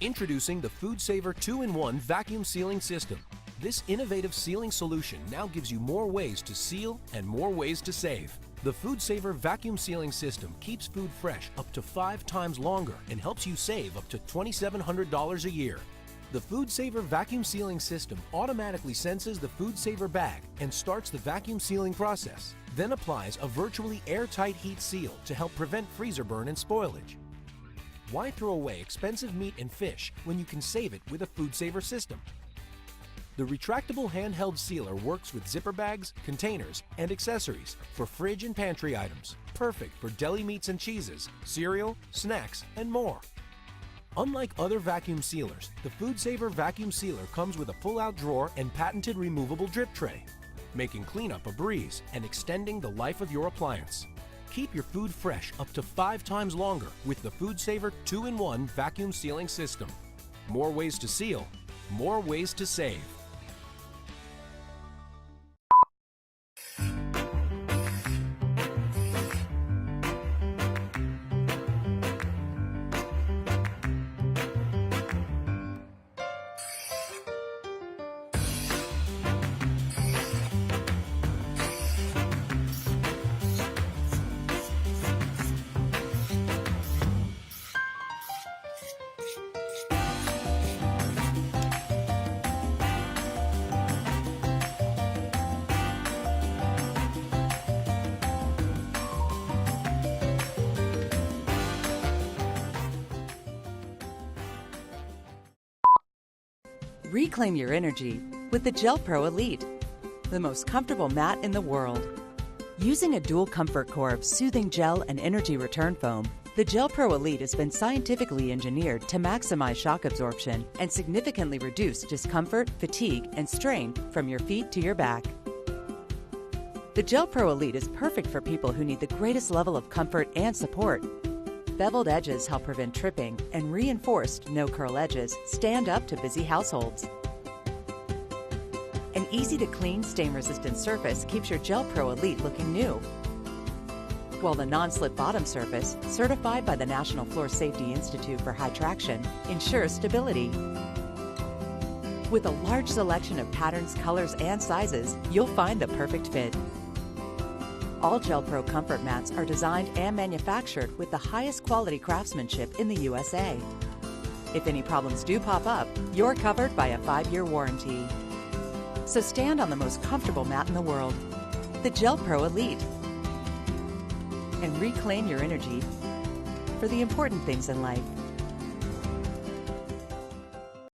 Introducing the FoodSaver 2-in-1 Vacuum Sealing System. This innovative sealing solution now gives you more ways to seal and more ways to save. The FoodSaver Vacuum Sealing System keeps food fresh up to 5 times longer and helps you save up to $2,700 a year. The FoodSaver Vacuum Sealing System automatically senses the FoodSaver bag and starts the vacuum sealing process, then applies a virtually airtight heat seal to help prevent freezer burn and spoilage. Why throw away expensive meat and fish when you can save it with a FoodSaver system? The retractable handheld sealer works with zipper bags, containers, and accessories for fridge and pantry items, perfect for deli meats and cheeses, cereal, snacks, and more. Unlike other vacuum sealers, the FoodSaver vacuum sealer comes with a pull-out drawer and patented removable drip tray, making cleanup a breeze and extending the life of your appliance. Keep your food fresh up to 5 times longer with the FoodSaver 2-in-1 Vacuum Sealing System. More ways to seal, more ways to save. Reclaim your energy with the GelPro Elite, the most comfortable mat in the world. Using a dual comfort core of soothing gel and energy return foam, the GelPro Elite has been scientifically engineered to maximize shock absorption and significantly reduce discomfort, fatigue, and strain from your feet to your back. The GelPro Elite is perfect for people who need the greatest level of comfort and support. Beveled edges help prevent tripping, and reinforced no-curl edges stand up to busy households. An easy-to-clean, stain-resistant surface keeps your GelPro Elite looking new, while the non-slip bottom surface, certified by the National Floor Safety Institute for High Traction, ensures stability. With a large selection of patterns, colors, and sizes, you'll find the perfect fit. All GelPro comfort mats are designed and manufactured with the highest quality craftsmanship in the USA. If any problems do pop up, you're covered by a 5-year warranty. So stand on the most comfortable mat in the world, the GelPro Elite, and reclaim your energy for the important things in life.